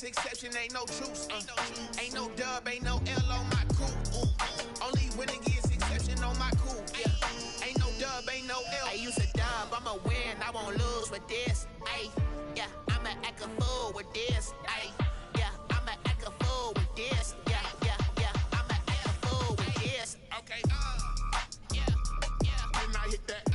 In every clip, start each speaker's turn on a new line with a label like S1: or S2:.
S1: against exception, ain't no truce. Ain't no dub, ain't no L on my coupe. Only win against exception on my coupe. Yeah. Ain't no dub, ain't no L. I use a dub, I'ma win, I won't lose with this. Ay, yeah, I'ma act a fool with this. Ay, yeah, I'ma act a fool with this. Yeah, yeah, yeah, I'ma act a fool with this. Okay, yeah, yeah. And I hit that.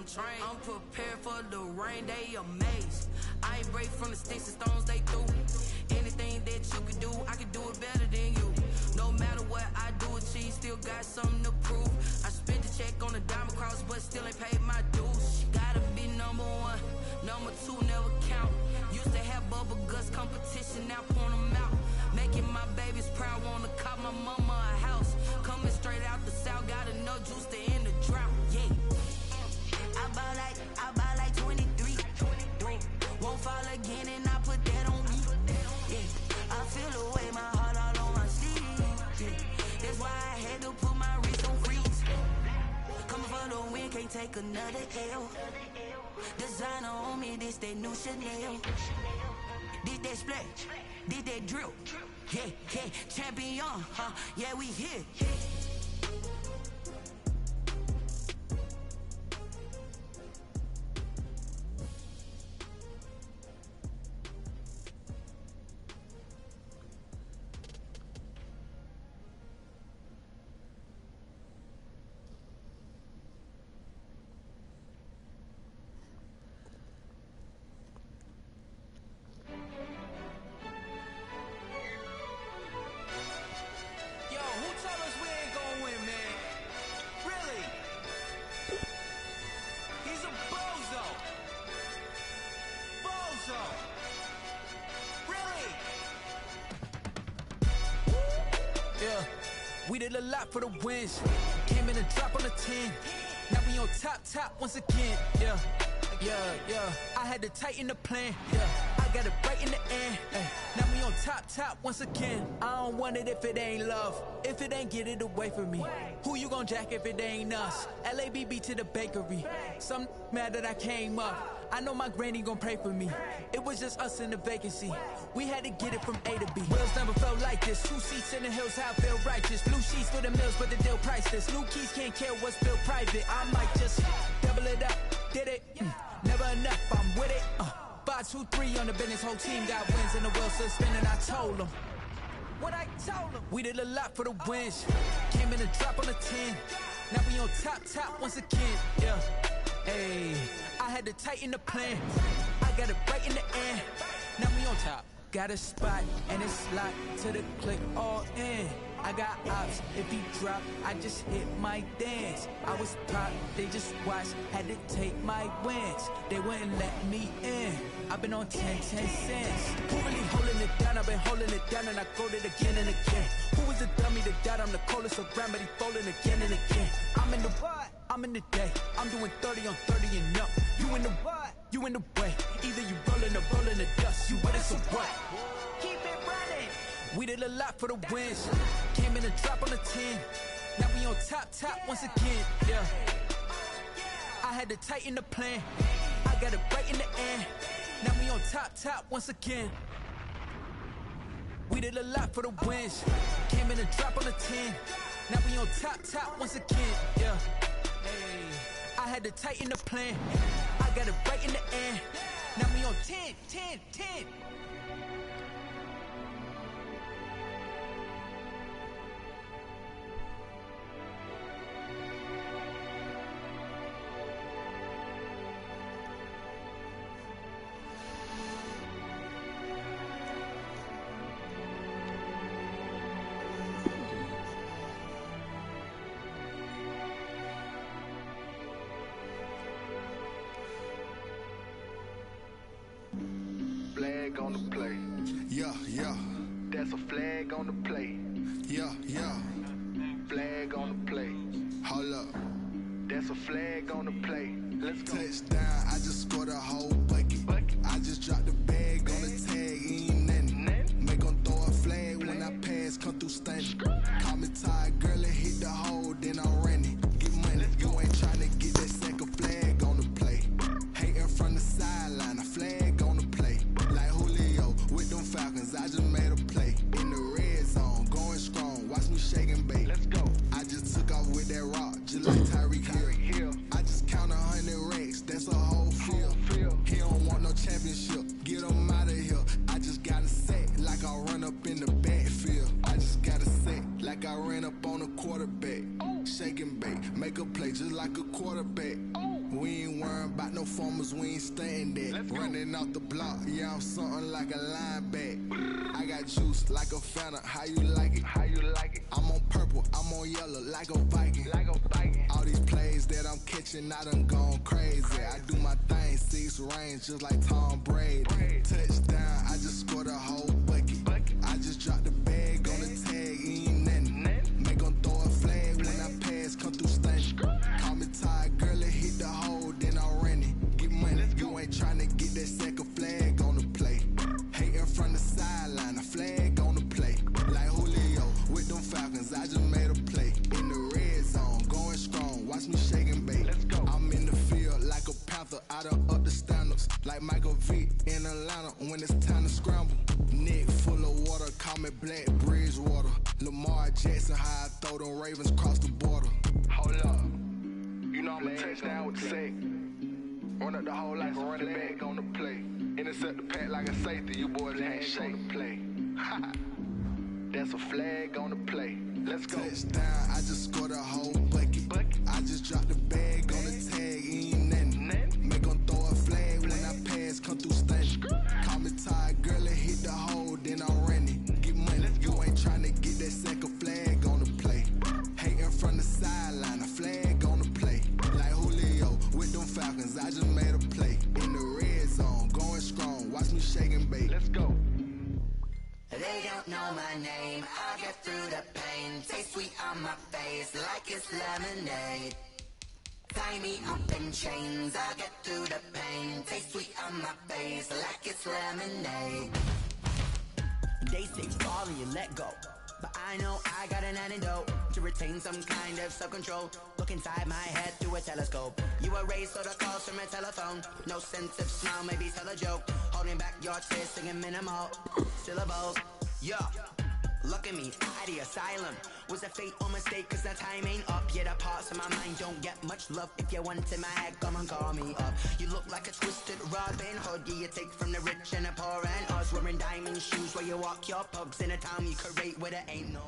S2: I'm prepared for the rain, they amazed. I ain't break from the sticks and stones they threw. Anything that you can do, I can do it better than you. No matter what I do, achieve, still got something to prove. I spent the check on the diamond cross, but still ain't paid my dues. Gotta be number one, number two never count. Used to have bubble guts competition, now point them out. Making my babies proud, wanna cop my mama a house. Coming straight out the south, got enough juice to end the drought, yeah. I buy like 23. Won't fall again and I put that on me. Yeah, I feel the way, my heart all on my sleeve. Yeah, that's why I had to put my wrist on freeze. Coming for the win, can't take another L. Designer on me, this that new Chanel. Did that splash, did that drill. Yeah, yeah, champion, yeah, we here.
S3: We did a lot for the wins. Came in a drop on the 10. Now we on top once again. Yeah. I had to tighten the plan. Yeah. I got it right in the end. Ay, now we on top once again. I don't want it if it ain't love. If it ain't, get it away from me. Who you gon' jack if it ain't us? LABB to the bakery. Some mad that I came up. I know my granny gon' pray for me. It was just us in the vacancy. We had to get it from A to B. Wheels never felt like this. 2 seats in the hills, how I feel righteous. Blue sheets for the mills, but the deal priceless. New keys can't care what's built private. I might just double it up. Did it? Never enough, I'm with it. 5, 2, 3 on the business. Whole team got wins and the wheels still spinning. I told them what I told them. We did a lot for the wins. Came in a drop on the 10. Now we on top once again. Yeah. Hey, I had to tighten the plan. I got it right in the end. Now we on top. Got a spot and it's locked to the click all in. I got ops, if he drop, I just hit my dance. I was pop, they just watched, had to take my wins. They wouldn't let me in. I've been on 10 cents. Who really holding it down? I've been holding it down and I go it again and again. Who was the dummy that died? I'm the coldest around, but he folding again and again. I'm in the what? I'm in the day. I'm doing 30 on 30 and up. You in the what? You in the way. Either you rolling or rolling the dust. You with us or what? Keep it running. We did a lot for the wins. Came in a drop on the 10. Now we on top once again. Yeah. I had to tighten the plan. I got it right in the end. Now we on top once again. We did a lot for the wins. Came in a drop on the 10. Now we on top once again. Yeah. Hey. I had to tighten the plan. I got it right in the end. Now we on 10.
S4: Flag on the play.
S1: Yeah.
S4: That's a flag on the play.
S1: Yeah.
S4: Flag on the play.
S1: Hold up.
S4: That's a flag on the play. Let's go.
S1: Touchdown, I just scored a whole bucket. I just dropped the bag on the tag, ain't nothing. Make 'em throw a flag when I pass, come through stunning. Call me tired, girl, and hit the hole, then I'm running. Get money, you ain't tryna get that second flag on the play. Hating from the sideline, a flag on the play. Like Julio with them Falcons, I just made a play. In the red zone, going strong, watch me shake and bake.
S4: Let's go.
S1: I just took off with that rock, just like Tyreek Hill. I just count 100 racks, that's a whole field. He don't want no championship, get him out of here. I just got a set like I run up in the backfield. I just got a set like I ran up on a quarterback. Shake and bake, make a play just like a quarterback. We ain't worrying about no formers, we ain't staying there. Running off the block, yeah, I'm something like a lineback. I got juice like a Fanta, how you like it? I'm on purple, I'm on yellow like a Viking. All these plays that I'm catching, I done gone crazy. I do my thing, 6 range just like Tom Brady. Touchdown, I just scored a whole bucket. I just dropped the bag on the tag, ain't nothing. Make 'em throw a flag when I pass, come through stunning. Call me tired, girl, and hit the hole, then I'm running. Get money, you ain't tryna get that second flag on the play. Hating from the sideline, a flag on the play. Like Julio with them Falcons, I just made a play. In the red zone, going strong, watch me shake and bake. I'm in the field like a panther, I done up the standards. Like Michael Vick in Atlanta when it's time to scramble. Neck full of water, call me Black Bridgewater. Lamar Jackson, how I throw them Ravens cross the border.
S4: Hold up. You know I'm a touchdown with the sack. Run up the whole like a running back on the play. Intercept the pack like a safety. You boys ain't shake the play. That's a flag on the play. Let's go.
S1: Touchdown, I just scored a whole bucket. I just dropped the bag on the tag, ain't nothing. Make 'em throw a flag when I pass, come through stunning. Call me tired, girl, and hit the hole, then I'm running. Get money, you ain't tryna get that second flag on the play. Hating from the sideline, a flag on the play. Like Julio with them Falcons, I just made a play. In the red zone, going strong, watch me shake and bake.
S4: Let's go.
S2: They don't know my name, I get through the pain. Taste sweet on my face like it's lemonade.
S5: Tie me up in chains, I'll get through the pain. Taste sweet on my face like it's lemonade. They say fall and you let go, but I know I got an antidote to retain some kind of self-control. Look inside my head through a telescope. You erase all the calls from a telephone. No sense of smile, maybe tell a joke. Holding back your tears, singing minimal syllables. Yeah, look at me, out the asylum. Was a fate or mistake, cause the time ain't up. Yet the parts of my mind don't get much love. If you want in my head, come and call me up. You look like a twisted Robin Hood. Yeah, you take from the rich and the poor and us. Wearing diamond shoes where you walk your pugs in a town you create where there ain't no.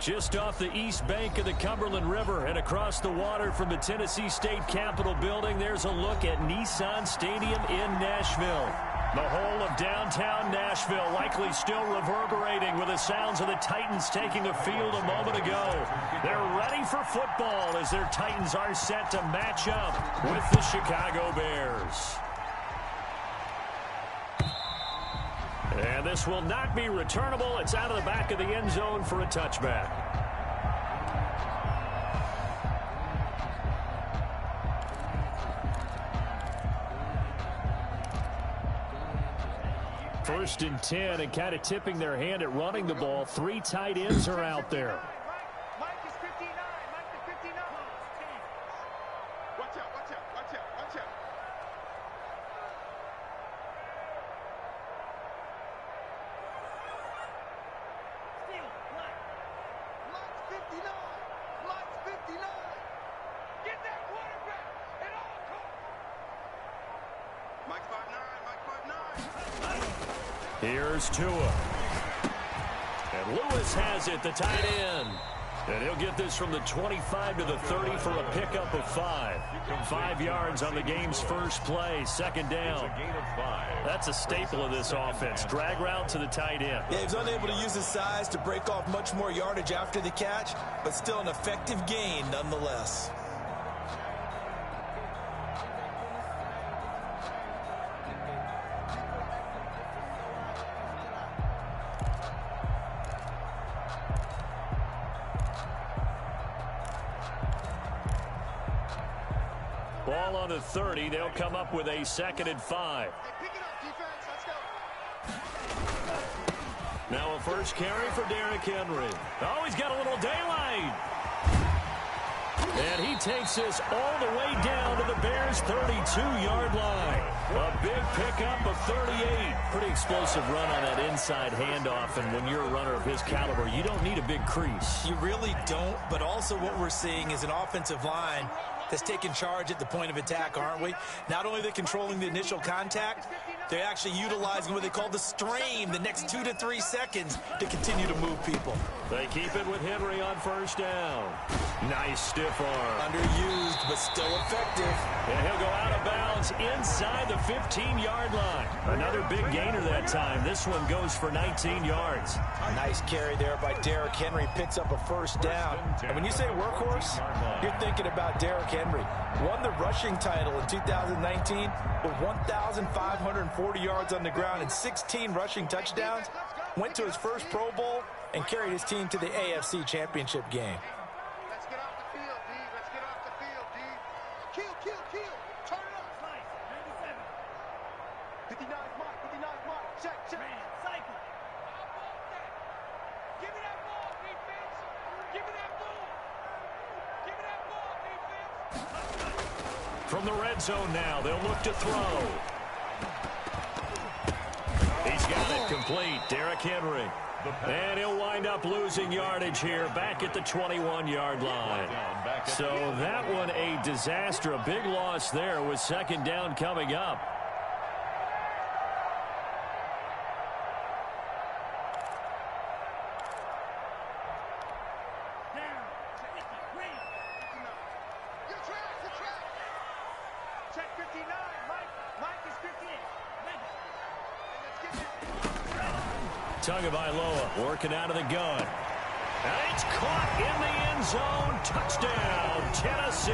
S6: Just off the east bank of the Cumberland River and across the water from the Tennessee State Capitol building, there's a look at Nissan Stadium in Nashville. The whole of downtown Nashville likely still reverberating with the sounds of the Titans taking the field a moment ago. They're ready for football as their Titans are set to match up with the Chicago Bears. And this will not be returnable. It's out of the back of the end zone for a touchback. First and 10, and kind of tipping their hand at running the ball. 3 tight ends are out there.
S4: Mike is 59. Mike is 59. Watch out, watch out, watch out, watch out. Mike's 59. Mike's 59. Get that quarterback at all costs. Mike's 5'9". Mike's 5'9".
S6: Here's Tua. And Lewis has it, the tight end. And he'll get this from the 25 to the 30 for a pickup of 5. 5 yards on the game's first play, second down. That's a staple of this offense. Drag route to the tight end.
S7: Yeah, he was unable to use his size to break off much more yardage after the catch, but still an effective gain nonetheless.
S6: Ball on the 30. They'll come up with a 2nd and 5.
S4: Pick it up, defense. Let's go.
S6: Now a first carry for Derrick Henry. Oh, he's got a little daylight. And he takes this all the way down to the Bears' 32-yard line. A big pickup of 38. Pretty explosive run on that inside handoff, and when you're a runner of his caliber, you don't need a big crease.
S7: You really don't, but also what we're seeing is an offensive line that's taking charge at the point of attack, aren't we? Not only are they controlling the initial contact, they're actually utilizing what they call the strain, the next 2 to 3 seconds, to continue to move people.
S6: They keep it with Henry on first down. Nice stiff arm.
S7: Underused, but still effective.
S6: And he'll go out of bounds inside the 15-yard line. Another big gainer that time. This one goes for 19 yards.
S7: A nice carry there by Derrick Henry. Picks up a first down. And when you say workhorse, you're thinking about Derrick Henry. Won the rushing title in 2019 with 1,540 yards on the ground and 16 rushing touchdowns. Went to his first Pro Bowl and carried his team to the AFC Championship game.
S4: Let's get off the field, D. Let's get off the field, D. Kill, kill, kill. Turn it up. 59 mark, 59 mark. Check, check.
S1: Cycle. Give me that ball, defense. Give me that ball. Give me that ball, defense.
S6: From the red zone now, they'll look to throw. He's got it complete. Derrick Henry. And he'll wind up losing yardage here back at the 21-yard line. So that one a disaster. A big loss there with second down coming up.
S4: Check 59. Mike is 58.
S6: Tagovailoa working out of the gun. And it's caught in the end zone. Touchdown, Tennessee.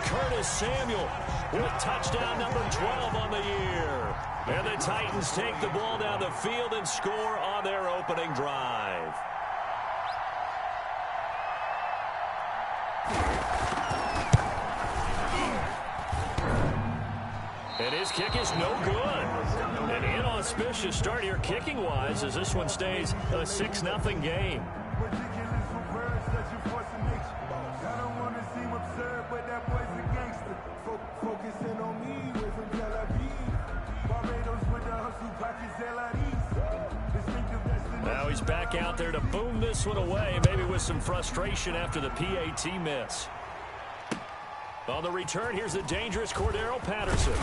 S6: Curtis Samuel with touchdown number 12 on the year. And the Titans take the ball down the field and score on their opening drive. And his kick is no good. An inauspicious start here kicking-wise as this one stays a 6-0 game. Now he's back out there to boom this one away, maybe with some frustration after the PAT miss. On the return, here's the dangerous Cordero Patterson.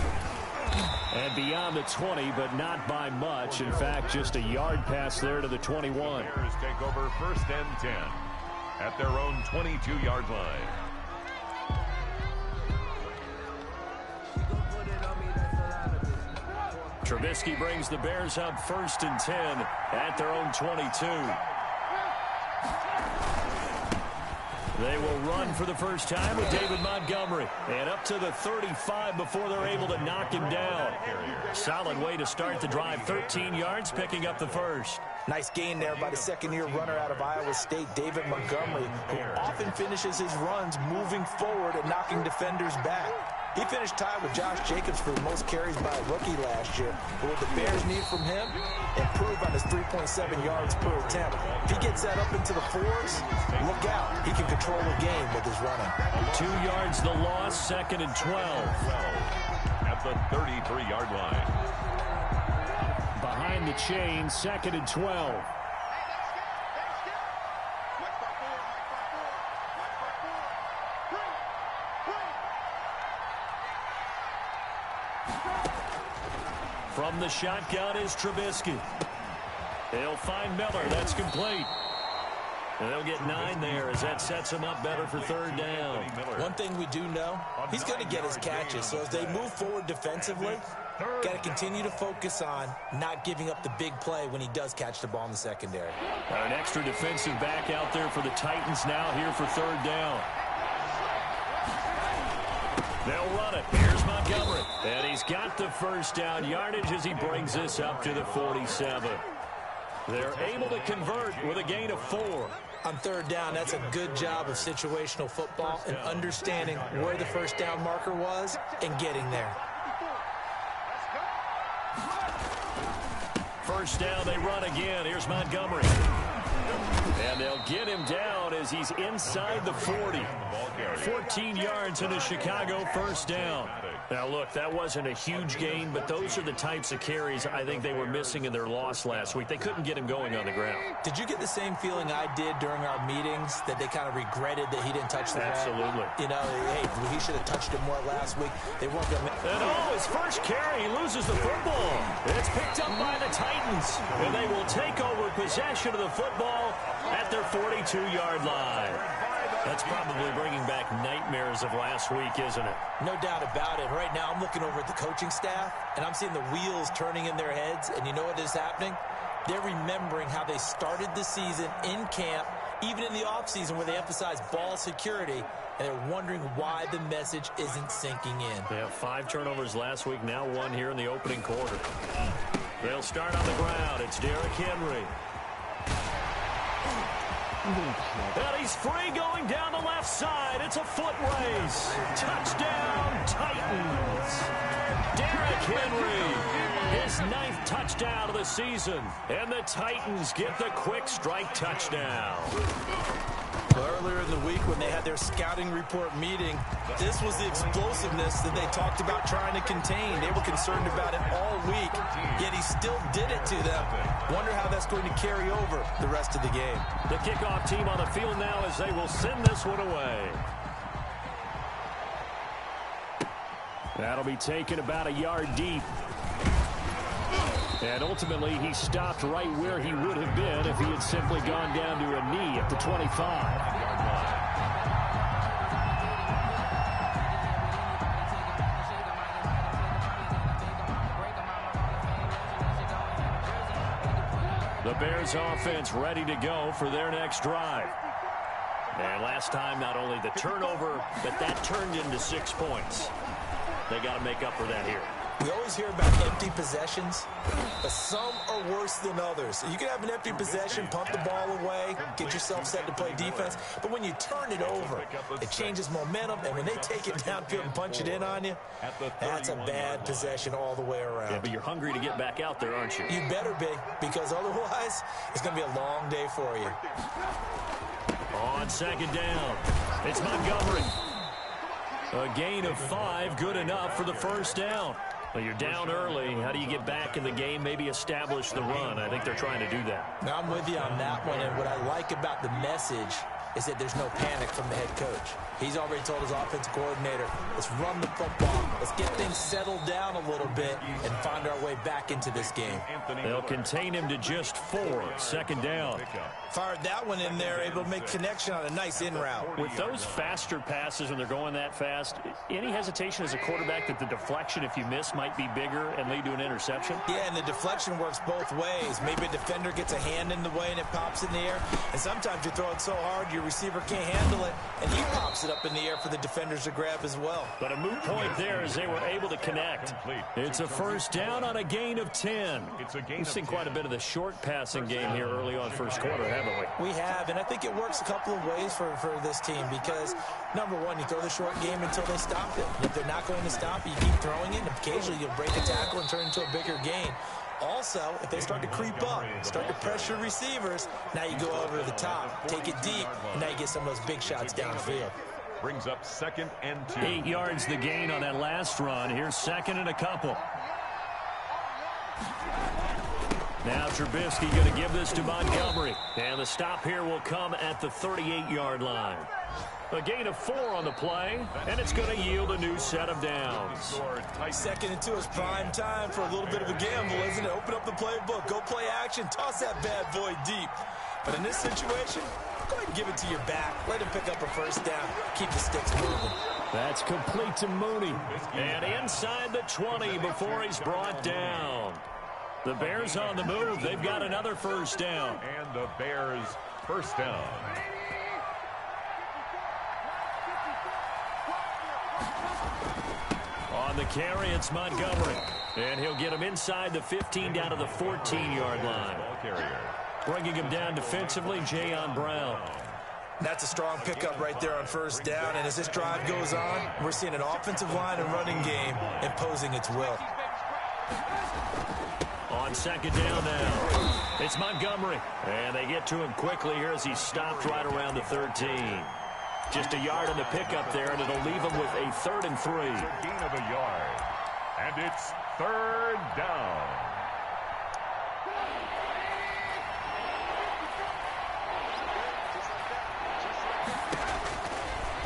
S6: And beyond the 20, but not by much. In fact, just a yard pass there to the 21.
S8: Bears take over 1st and 10 at their own 22-yard line.
S6: Trubisky brings the Bears up 1st and 10 at their own 22. They will run for the first time with David Montgomery. And up to the 35 before they're able to knock him down. Solid way to start the drive. 13 yards, picking up the first.
S7: Nice gain there by the second-year runner out of Iowa State, David Montgomery, who often finishes his runs moving forward and knocking defenders back. He finished tied with Josh Jacobs for the most carries by a rookie last year. But what the Bears need from him, improve on his 3.7 yards per attempt. If he gets that up into the 4s, look out. He can control the game with his running.
S6: 2 yards the loss, 2nd and 12.
S8: At the 33-yard line.
S6: Behind the chain, 2nd and 12. From the shotgun is Trubisky. He'll find Miller. That's complete. And they'll get 9 there as that sets him up better for 3rd down.
S7: One thing we do know, he's going to get his catches. So as they move forward defensively, got to continue to focus on not giving up the big play when he does catch the ball in the secondary.
S6: An extra defensive back out there for the Titans now here for 3rd down. They'll run it. Here's Montgomery. And he's got the first down yardage as he brings this up to the 47. They're able to convert with a gain of 4.
S7: On 3rd down, that's a good job of situational football and understanding where the first down marker was and getting there.
S6: First down, they run again. Here's Montgomery. And they'll get him down as he's inside the 40. 14 yards in a Chicago first down. Now, look, that wasn't a huge gain, but those are the types of carries I think they were missing in their loss last week. They couldn't get him going on the ground.
S7: Did you get the same feeling I did during our meetings, that they kind of regretted that he didn't touch the ball?
S6: Absolutely.
S7: You know, hey, he should have touched it more last week. They weren't going to.
S6: And his first carry, he loses the football. It's picked up by the Titans, and they will take over possession of the football at their 42-yard line. That's probably bringing back nightmares of last week, isn't it?
S7: No doubt about it. Right now, I'm looking over at the coaching staff, and I'm seeing the wheels turning in their heads. And you know what is happening? They're remembering how they started the season in camp, even in the offseason where they emphasized ball security, and they're wondering why the message isn't sinking in.
S6: They have 5 turnovers last week, now 1 here in the opening quarter. They'll start on the ground. It's Derrick Henry. And he's free going down the left side. It's a foot race. Touchdown, Titans. Derrick Henry, his 9th touchdown of the season. And the Titans get the quick strike touchdown.
S7: Earlier in the week when they had their scouting report meeting, this was the explosiveness that they talked about trying to contain. They were concerned about it all week, yet he still did it to them. Wonder how that's going to carry over the rest of the game.
S6: The kickoff team on the field now as they will send this one away. That'll be taken about a yard deep. And ultimately, he stopped right where he would have been if he had simply gone down to a knee at the 25. The Bears offense ready to go for their next drive. And last time, not only the turnover, but that turned into 6 points. They got to make up for that here.
S7: We always hear about empty possessions, but some are worse than others. You can have an empty possession, pump the ball away, get yourself set to play defense, but when you turn it over, it changes momentum, and when they take it downfield and punch it in on you, that's a bad possession all the way around.
S6: Yeah, but you're hungry to get back out there, aren't you?
S7: You better be, because otherwise, it's going to be a long day for you.
S6: On second down, it's Montgomery. A gain of 5, good enough for the first down. Well, you're down early. How do you get back in the game, maybe establish the run? I think they're trying to do that.
S7: Now, I'm with you on that one, and what I like about the message is that there's no panic from the head coach. He's already told his offensive coordinator, let's run the football. Let's get things settled down a little bit and find our way back into this game.
S6: They'll contain him to just 4. Second down.
S7: Fired that one in there, able to make connection on a nice in route.
S6: With those faster passes when they're going that fast, any hesitation as a quarterback that the deflection, if you miss, might be bigger and lead to an interception?
S7: Yeah, and the deflection works both ways. Maybe a defender gets a hand in the way and it pops in the air. And sometimes you throw it so hard your receiver can't handle it, and he pops it up in the air for the defenders to grab as well.
S6: But a moot point there as they were able to connect. It's a first down on a gain of 10. We've seen quite a bit of the short passing game here early on first quarter, haven't we?
S7: We have, and I think it works a couple of ways for this team because, number one, you throw the short game until they stop it. If they're not going to stop it, you keep throwing it, and occasionally you'll break a tackle and turn it into a bigger gain. Also, if they start to creep up, start to pressure receivers, now you go over to the top, take it deep, and now you get some of those big shots downfield.
S8: Brings up 2nd and 2.
S6: 8 yards the gain on that last run. Here's 2nd and a couple. Now Trubisky going to give this to Montgomery. And the stop here will come at the 38-yard line. A gain of 4 on the play, and it's going to yield a new set of downs.
S7: 2nd and 2 is prime time for a little bit of a gamble, isn't it? Open up the playbook, go play action, toss that bad boy deep. But in this situation, go ahead and give it to your back. Let him pick up a first down. Keep the sticks moving.
S6: That's complete to Mooney. And inside the 20 before he's brought down. The Bears on the move. They've got another first down.
S8: And the Bears first down.
S6: On the carry, it's Montgomery. And he'll get him inside the 15 down to the 14-yard line.
S8: Ball carrier.
S6: Bringing him down defensively, Jayon Brown.
S7: That's a strong pickup right there on first down. And as this drive goes on, we're seeing an offensive line and running game imposing its will.
S6: On second down now, it's Montgomery. And they get to him quickly here as he's stopped right around the 13. Just a yard on the pickup there, and it'll leave him with a 3rd and 3.
S8: Gain of a yard. And it's 3rd down.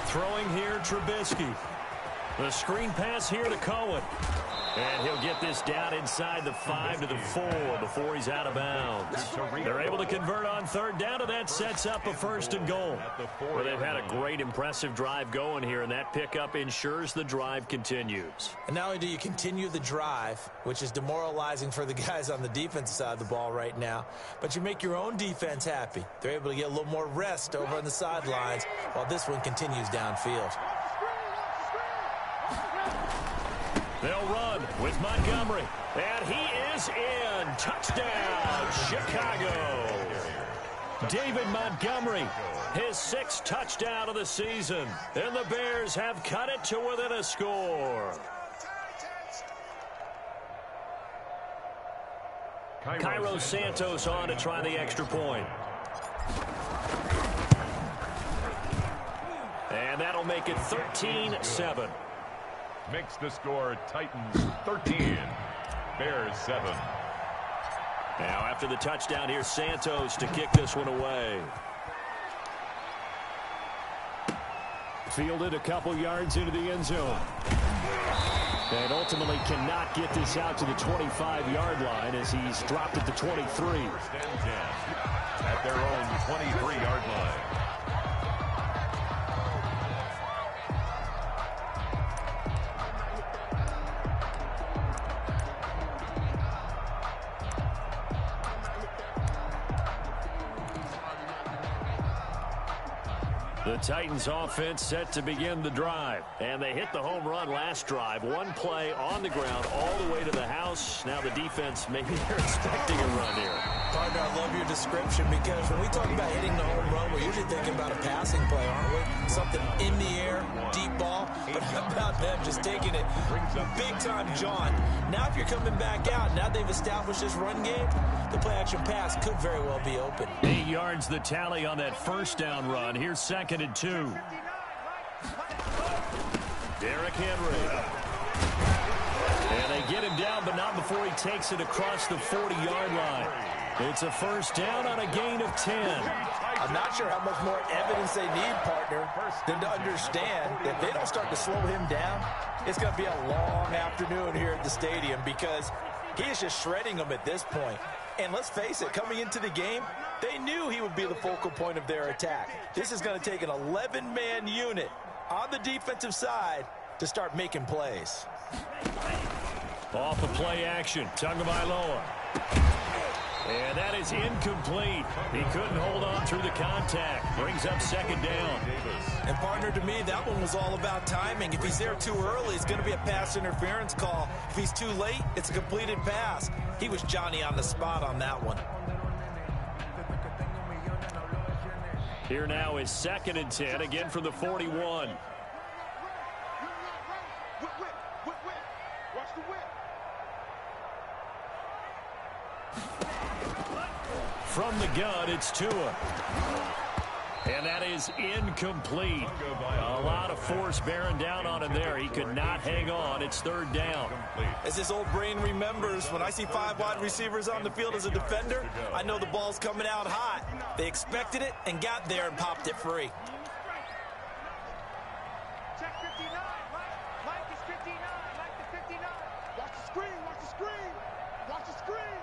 S6: Throwing here, Trubisky. The screen pass here to Cohen. And he'll get this down inside the 5 to the 4 before he's out of bounds. They're able to convert on 3rd down, and that sets up a 1st and goal. Well, they've had a great, impressive drive going here, and that pickup ensures the drive continues.
S7: And not only do you continue the drive, which is demoralizing for the guys on the defensive side of the ball right now, but you make your own defense happy. They're able to get a little more rest over on the sidelines while this one continues downfield.
S6: They'll run with Montgomery. And he is in. Touchdown, Chicago. David Montgomery, his 6th touchdown of the season. And the Bears have cut it to within a score. Cairo Santos on to try the extra point. And that'll make it 13-7.
S8: Makes the score Titans 13, Bears 7.
S6: Now after the touchdown, here's Santos to kick this one away. Fielded a couple yards into the end zone. And ultimately cannot get this out to the 25-yard line as he's dropped at the 23.
S8: 1st and 10 at their own 23-yard line.
S6: The Titans offense set to begin the drive. And they hit the home run last drive. One play on the ground all the way to the house. Now the defense, maybe they're expecting a run here.
S7: Partner, I love your description because when we talk about hitting the home run, we're usually thinking about a passing play, aren't we? Something in the air, deep ball. But how about them just taking it big time, John? Now if you're coming back out, now they've established this run game, the play-action pass could very well be open.
S6: 8 yards the tally on that first down run. Here's 2nd and 2. Derrick Henry. And they get him down, but not before he takes it across the 40-yard line. It's a first down on a gain of 10.
S7: I'm not sure how much more evidence they need, partner, than to understand that if they don't start to slow him down, it's going to be a long afternoon here at the stadium because he is just shredding them at this point. And let's face it, coming into the game, they knew he would be the focal point of their attack. This is going to take an 11-man unit on the defensive side to start making plays.
S6: Off the play action, Tagovailoa. And that is incomplete. He couldn't hold on through the contact. Brings up 2nd down.
S7: And partner, to me, that one was all about timing. If he's there too early, it's going to be a pass interference call. If he's too late, it's a completed pass. He was Johnny on the spot on that one.
S6: Here now is 2nd and 10, again from the 41. From the gun, it's Tua. And that is incomplete. A lot of force bearing down on him there. He could not hang on. It's 3rd down.
S7: As his old brain remembers, when I see 5 wide receivers on the field as a defender, I know the ball's coming out hot. They expected it and got there and popped it free.
S9: Check 59. Mike is 59. Mike is 59. Watch the screen. Watch the screen. Watch the screen.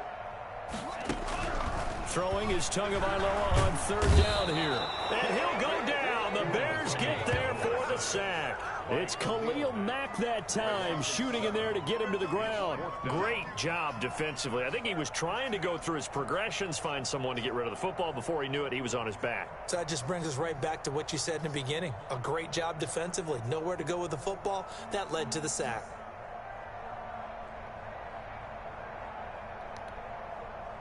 S6: Throwing is Tagovailoa on 3rd down here. And he'll go down. The Bears get there for the sack. It's Khalil Mack that time, shooting in there to get him to the ground. Great job defensively. I think he was trying to go through his progressions, find someone to get rid of the football. Before he knew it, he was on his back.
S7: So that just brings us right back to what you said in the beginning. A great job defensively. Nowhere to go with the football. That led to the sack.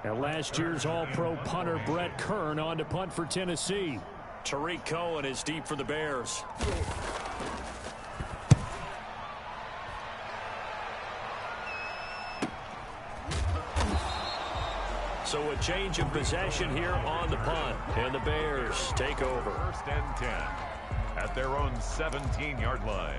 S6: And last year's All-Pro punter Brett Kern on to punt for Tennessee. Tariq Cohen is deep for the Bears. So a change of possession here on the punt. And the Bears take over.
S8: 1st and 10 at their own 17-yard line.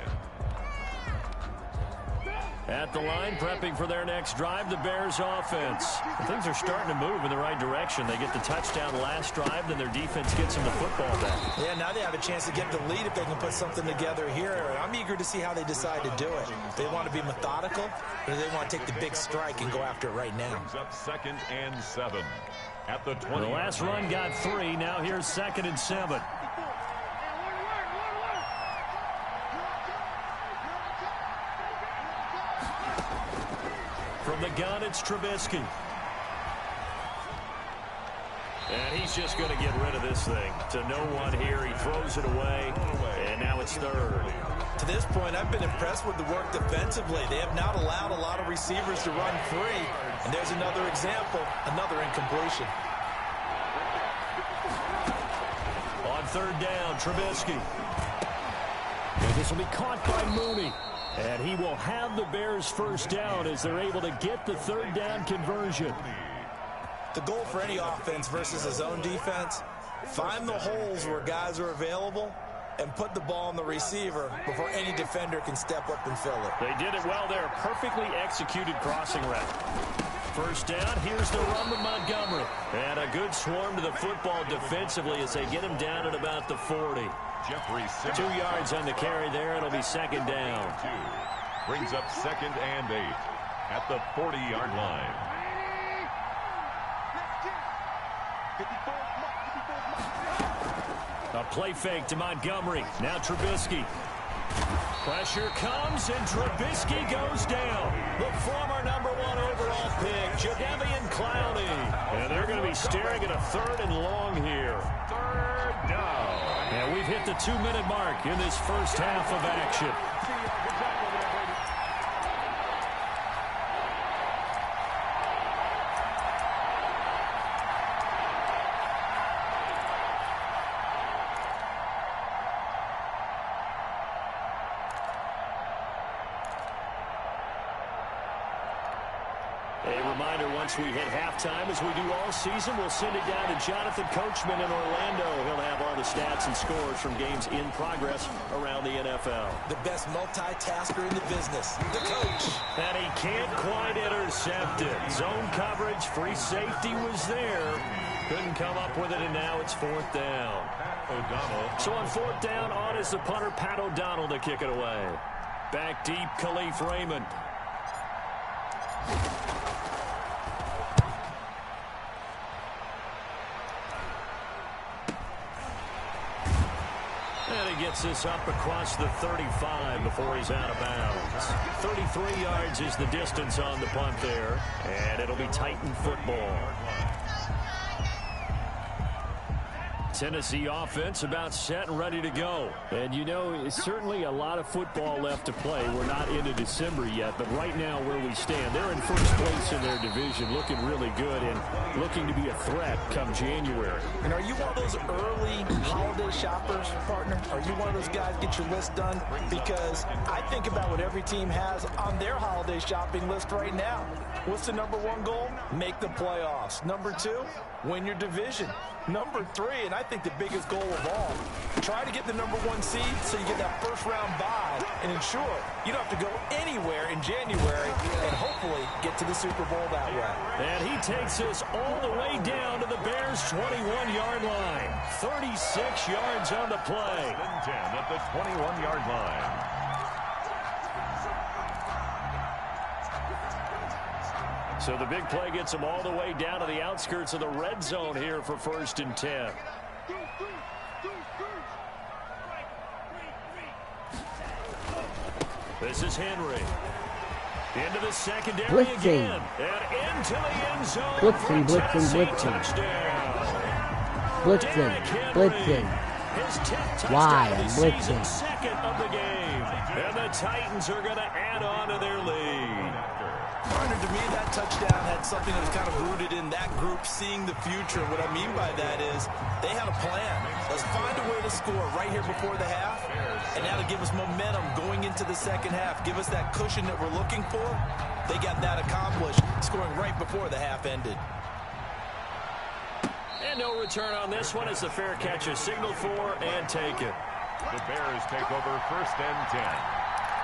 S6: At the line, prepping for their next drive, the Bears offense. Things are starting to move in the right direction. They get the touchdown last drive, then their defense gets them the football back.
S7: Yeah, now they have a chance to get the lead if they can put something together here. I'm eager to see how they decide to do it. They want to be methodical, or do they want to take the big strike and go after it right now?
S8: Brings up 2nd and 7 at the 20.
S6: The last run got 3. Now here's 2nd and 7. From the gun, it's Trubisky. And he's just going to get rid of this thing. To no one here. He throws it away. And now it's 3rd.
S7: To this point, I've been impressed with the work defensively. They have not allowed a lot of receivers to run free. And there's another example, another incompletion.
S6: On 3rd down, Trubisky. And this will be caught by Mooney. And he will have the Bears' first down as they're able to get the 3rd down conversion.
S7: The goal for any offense versus a zone defense, find the holes where guys are available and put the ball on the receiver before any defender can step up and fill it.
S6: They did it well there. Perfectly executed crossing route. First down, here's the run with Montgomery. And a good swarm to the football defensively as they get him down at about the 40.
S8: Jeffrey Simmons.
S6: 2 yards on the carry there. It'll be 2nd down.
S8: Brings up 2nd and 8 at the 40-yard line.
S6: A play fake to Montgomery. Now Trubisky. Pressure comes, and Trubisky goes down. The former #1 overall pick, Jadeveon Clowney. And they're going to be staring at a 3rd and long here.
S8: 3rd down.
S6: And we've hit the 2-minute mark in this first half of action. A reminder, once we hit halftime, as we do all season, we'll send it down to Jonathan Coachman in Orlando. He'll have all the stats and scores from games in progress around the NFL.
S7: The best multitasker in the business, the coach.
S6: And he can't quite intercept it. Zone coverage, free safety was there. Couldn't come up with it, and now it's 4th down.
S8: O'Donnell.
S6: So on 4th down, on is the punter, Pat O'Donnell, to kick it away. Back deep, Khalif Raymond. And he gets this up across the 35 before he's out of bounds. 33 yards is the distance on the punt there, and it'll be Titan football. Tennessee offense about set and ready to go. And, you know, certainly a lot of football left to play. We're not into December yet, but right now where we stand, they're in first place in their division, looking really good and looking to be a threat come January.
S7: And are you one of those early holiday shoppers, partner? Are you one of those guys get your list done? Because I think about what every team has on their holiday shopping list right now. What's the #1 goal? Make the playoffs. #2, win your division. #3, and I think the biggest goal of all, try to get the #1 seed so you get that first-round bye and ensure you don't have to go anywhere in January and hopefully get to the Super Bowl that way.
S6: And he takes us all the way down to the Bears' 21-yard line. 36 yards on the play.
S8: 10 at the 21-yard line.
S6: So the big play gets him all the way down to the outskirts of the red zone here for 1st and 10. This is Henry. Into the secondary again. And into the end zone.
S10: Blitzing.
S6: His 10th
S10: Why?
S6: touchdown of the
S10: Blitzing.
S6: season, 2nd of the game. And the Titans are going to add on to their lead.
S7: Partner, to me, that touchdown had something that was kind of rooted in that group seeing the future. What I mean by that is they had a plan. Let's find a way to score right here before the half, and that'll give us momentum going into the second half. Give us that cushion that we're looking for. They got that accomplished, scoring right before the half ended.
S6: And no return on this one as the fair catch is signaled for and taken.
S8: The Bears take over 1st and 10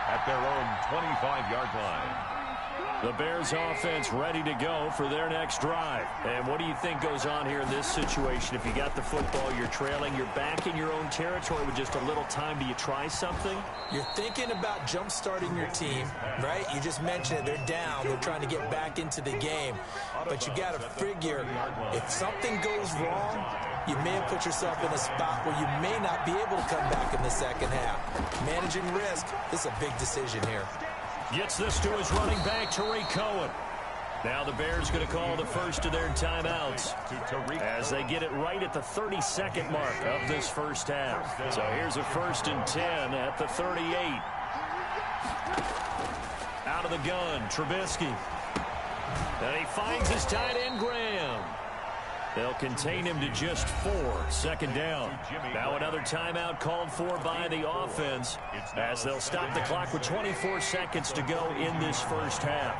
S8: at their own 25-yard line.
S6: The Bears offense ready to go for their next drive. And what do you think goes on here in this situation? If you got the football, you're trailing, you're back in your own territory with just a little time. Do you try something?
S7: You're thinking about jump-starting your team, right? You just mentioned it. They're down. They're trying to get back into the game. But you got to figure if something goes wrong, you may have put yourself in a spot where you may not be able to come back in the second half. Managing risk, this is a big decision here.
S6: Gets this to his running back, Tariq Cohen. Now the Bears going to call the first of their timeouts as they get it right at the 32nd mark of this first half. So here's a 1st and 10 at the 38. Out of the gun, Trubisky. And he finds his tight end, Graham. They'll contain him to just 4. 2nd down. Now another timeout called for by the offense as they'll stop the clock with 24 seconds to go in this first half.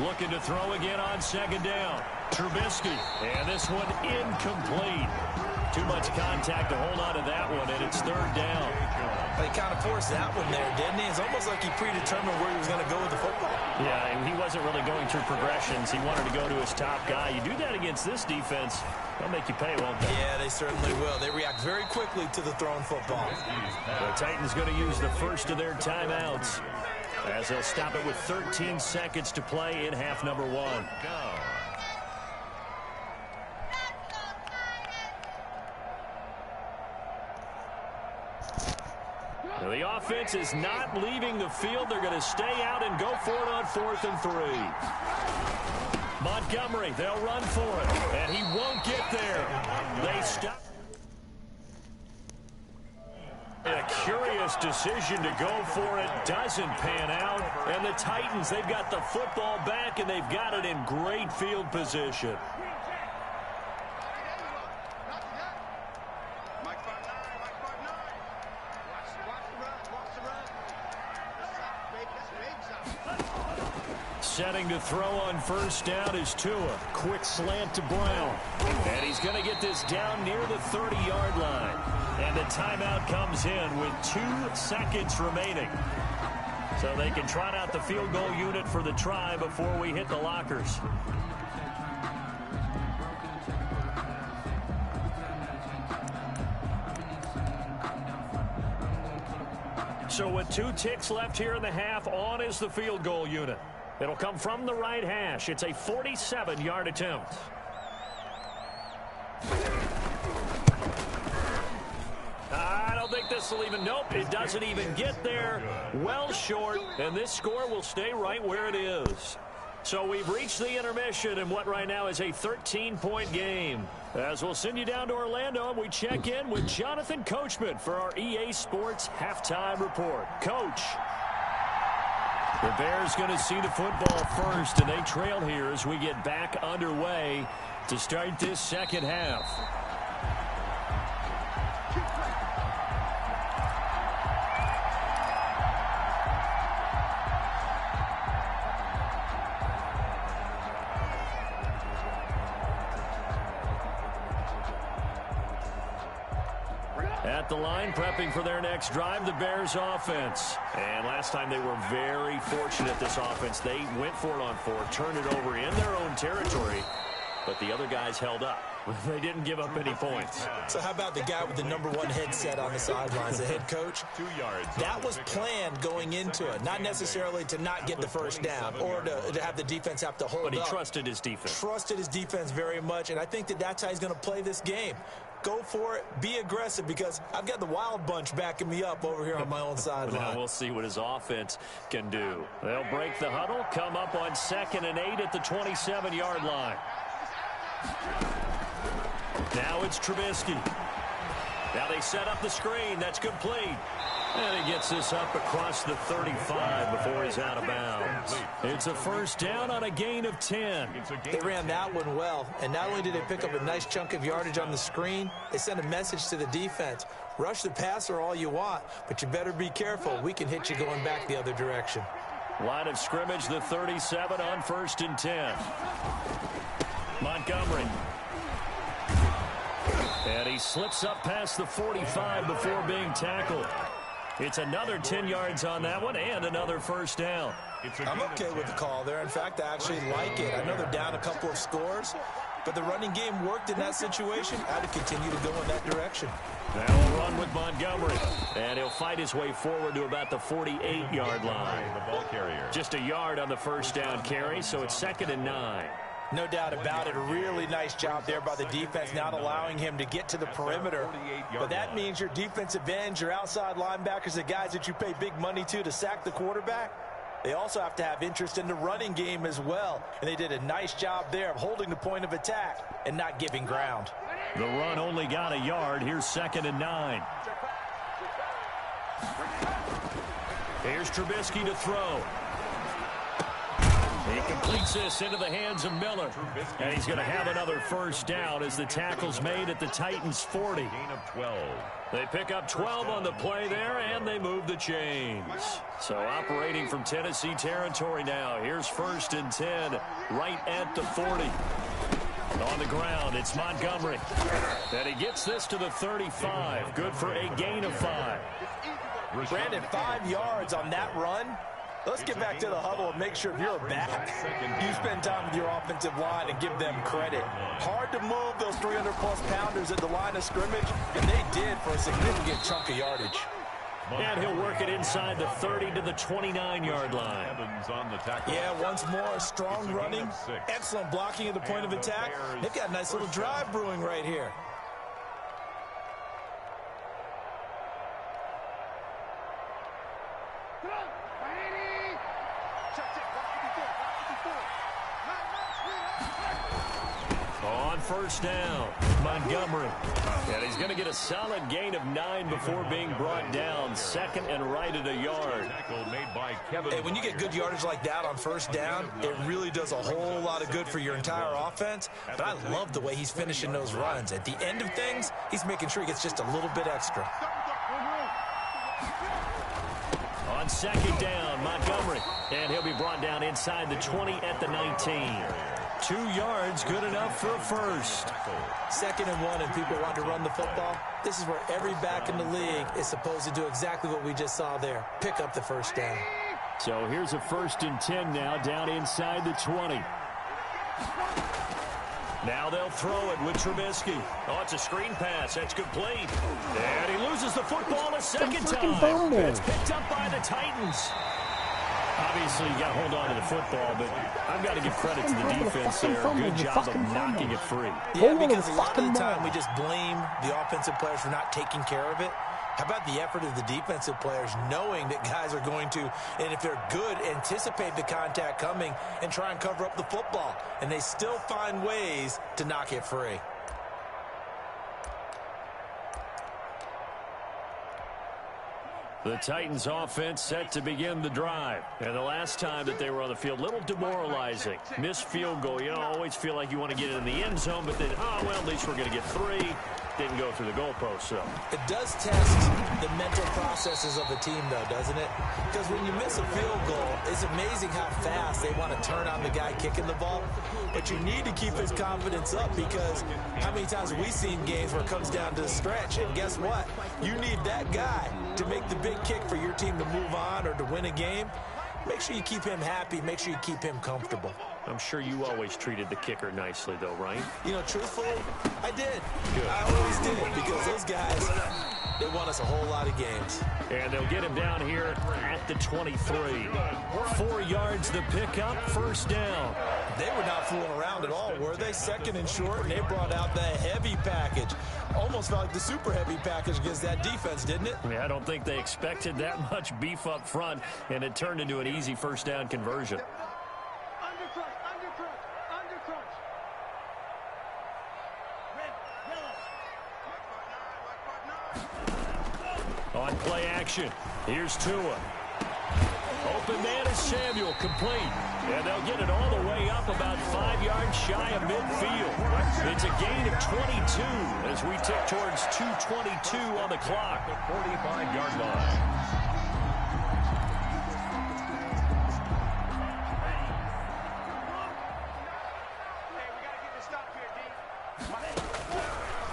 S6: Looking to throw again on 2nd down. Trubisky. And this one incomplete. Too much contact to hold on to that one, and it's 3rd down.
S7: He kind of forced that one there, didn't he? It's almost like he predetermined where he was going to go with the football.
S6: Yeah, he wasn't really going through progressions. He wanted to go to his top guy. You do that against this defense, they'll make you pay, won't they?
S7: Yeah, they certainly will. They react very quickly to the thrown football.
S6: The Titans going to use the first of their timeouts as they'll stop it with 13 seconds to play in half number 1. The offense is not leaving the field. They're going to stay out and go for it on 4th and 3. Montgomery, they'll run for it, and he won't get there. They stop. A curious decision to go for it doesn't pan out, and the Titans, they've got the football back, and they've got it in great field position. Setting to throw on 1st down is Tua. Quick slant to Brown. And he's going to get this down near the 30-yard line. And the timeout comes in with 2 seconds remaining. So they can trot out the field goal unit for the try before we hit the lockers. So with 2 ticks left here in the half, on is the field goal unit. It'll come from the right hash. It's a 47-yard attempt. I don't think this will even, nope, it doesn't even get there. Well short, and this score will stay right where it is. So we've reached the intermission in what right now is a 13-point game. As we'll send you down to Orlando, and we check in with Jonathan Coachman for our EA Sports Halftime Report. Coach. The Bears going to see the football first, and they trail here as we get back underway to start this second half. At the line, prepping for their next drive, the Bears offense. And last time they were very fortunate, this offense. They went for it on 4, turned it over in their own territory, but the other guys held up. They didn't give up any points.
S7: So how about the guy with the #1 headset on the sidelines, the head coach? That was planned going into it, not necessarily to not get the first down or to have the defense have to hold up.
S6: But he trusted his defense.
S7: Trusted his defense very much, and I think that's how he's going to play this game. Go for it, be aggressive, because I've got the wild bunch backing me up over here on my own sideline.
S6: Now we'll see what his offense can do. They'll break the huddle, come up on 2nd and 8 at the 27-yard line. Now it's Trubisky. Now they set up the screen. That's complete. And he gets this up across the 35 before he's out of bounds. It's a 1st down on a gain of 10.
S7: They ran that one well, and not only did they pick up a nice chunk of yardage on the screen, they sent a message to the defense. Rush the passer all you want, but you better be careful. We can hit you going back the other direction.
S6: Line of scrimmage, the 37 on 1st and 10. Montgomery. And he slips up past the 45 before being tackled. It's another 10 yards on that one and another 1st down.
S7: I'm okay with the call there. In fact, I actually like it. I know they're down a couple of scores, but the running game worked in that situation. I would continue to go in that direction.
S6: Now he'll run with Montgomery, and he'll fight his way forward to about the 48-yard line.
S8: The ball carrier.
S6: Just a yard on the 1st down carry, so it's 2nd and 9.
S7: No doubt about it. A really nice job there by the defense, not allowing him to get to the perimeter. But that means your defensive ends, your outside linebackers, the guys that you pay big money to sack the quarterback, they also have to have interest in the running game as well. And they did a nice job there of holding the point of attack and not giving ground.
S6: The run only got a yard. Here's 2nd and 9. Here's Trubisky to throw. He completes this into the hands of Miller. And he's going to have another 1st down as the tackle's made at the Titans' 40.
S8: Gain of 12.
S6: They pick up 12 on the play there, and they move the chains. So operating from Tennessee territory now. Here's 1st and 10 right at the 40. On the ground, it's Montgomery. And he gets this to the 35. Good for a gain of 5.
S7: Brandon, 5 yards on that run. Let's get back to the huddle and make sure if you're a back, you spend time with your offensive line and give them credit. Hard to move those 300-plus pounders at the line of scrimmage, and they did for a significant chunk of yardage.
S6: And he'll work it inside the 30 to the 29-yard line.
S7: Yeah, once more, strong running, excellent blocking at the point of attack. They've got a nice little drive brewing right here.
S6: on first down. Montgomery. And he's going to get a solid gain of 9 before being brought down. Second and right at a yard.
S7: Hey, when you get good yardage like that on first down, it really does a whole lot of good for your entire offense. But I love the way he's finishing those runs. At the end of things, he's making sure he gets just a little bit extra.
S6: On second down, Montgomery. And he'll be brought down inside the 20 at the 19. 2 yards, good enough for a first.
S7: 2nd and 1, and people want to run the football. This is where every back in the league is supposed to do exactly what we just saw there. Pick up the first down.
S6: So here's a 1st and 10 now, down inside the 20. Now they'll throw it with Trubisky. Oh, it's a screen pass. That's complete. And he loses the football a second time. It's picked up by the Titans. Obviously, you got to hold on to the football, but I've got to give credit to the defense there. Good job of knocking it free.
S7: Yeah, because a lot of the time we just blame the offensive players for not taking care of it. How about the effort of the defensive players knowing that guys are going to, and if they're good, anticipate the contact coming and try and cover up the football. And they still find ways to knock it free.
S6: The Titans offense set to begin the drive. And the last time that they were on the field, a little demoralizing. Missed field goal. You know, always feel like you want to get in the end zone, but then, oh, well, at least we're going to get 3. Didn't go through the goalpost, so.
S7: It does test the mental processes of a team, though, doesn't it? Because when you miss a field goal, it's amazing how fast they want to turn on the guy kicking the ball. But you need to keep his confidence up, because how many times have we seen games where it comes down to the stretch? And guess what? You need that guy to make the big kick for your team to move on or to win a game. Make sure you keep him happy. Make sure you keep him comfortable.
S6: I'm sure you always treated the kicker nicely, though, right?
S7: You know, truthfully, I did.
S6: Good.
S7: I always did, because those guys, they won us a whole lot of games.
S6: And they'll get him down here at the 23. 4 yards the pickup, first down.
S7: They were not fooling around at all, were they? 2nd and short, and they brought out the heavy package. Almost felt like the super heavy package against that defense, didn't it?
S6: Yeah, I don't think they expected that much beef up front, and it turned into an easy first down conversion. On play action, here's Tua. Open man is Samuel, complete. And they'll get it all the way up about 5 yards shy of midfield. It's a gain of 22 as we tick towards 2:22 on the clock.
S8: The 45-yard line.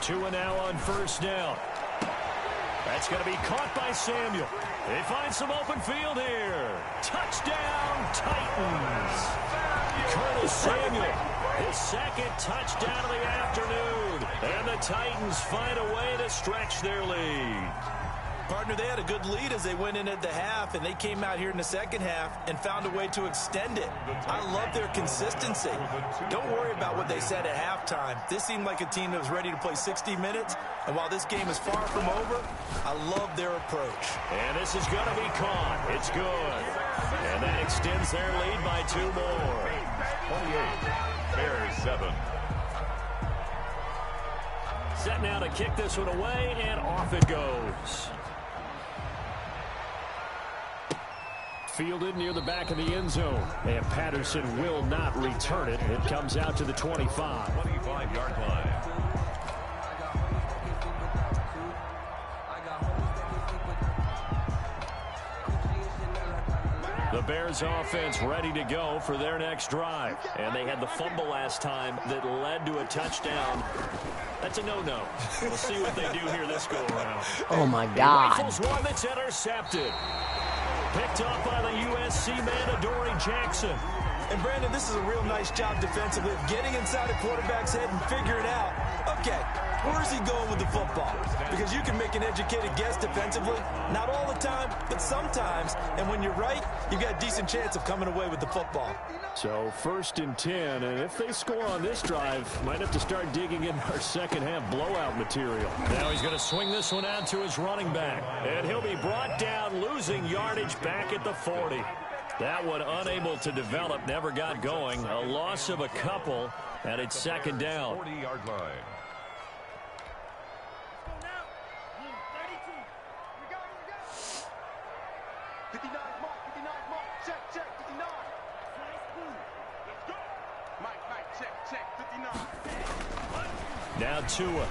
S6: Tua now on first down. That's going to be caught by Samuel. They find some open field here. Touchdown, Titans. Curtis Samuel, his 2nd touchdown of the afternoon. And the Titans find a way to stretch their lead.
S7: Partner, they had a good lead as they went in at the half, and they came out here in the second half and found a way to extend it. I love their consistency. Don't worry about what they said at halftime. This seemed like a team that was ready to play 60 minutes, and while this game is far from over, I love their approach.
S6: And this is going to be caught. It's good. And that extends their lead by 2 more.
S8: 28, Bears 7.
S6: Set now to kick this one away, and off it goes. Fielded near the back of the end zone. And Patterson will not return it. It comes out to the 25.
S8: 25-yard line.
S6: The Bears offense ready to go for their next drive. And they had the fumble last time that led to a touchdown. That's a no-no. We'll see what they do here this go-around.
S10: Oh, my God.
S6: He rifles one that's intercepted. Picked up by the USC man, Adoree Jackson.
S7: And, Brandon, this is a real nice job defensively of getting inside a quarterback's head and figuring out, okay, where's he going with the football? Because you can make an educated guess defensively, not all the time, but sometimes. And when you're right, you've got a decent chance of coming away with the football.
S6: So 1st and 10, and if they score on this drive, might have to start digging in our second half blowout material. Now he's going to swing this one out to his running back, and he'll be brought down, losing yardage back at the 40. That one unable to develop, never got going. A loss of a couple, and it's second down.
S8: 40-yard line.
S9: 59 mark, 59 mark, check, 59. Let's go. Mike, check, 59.
S6: Now Tua.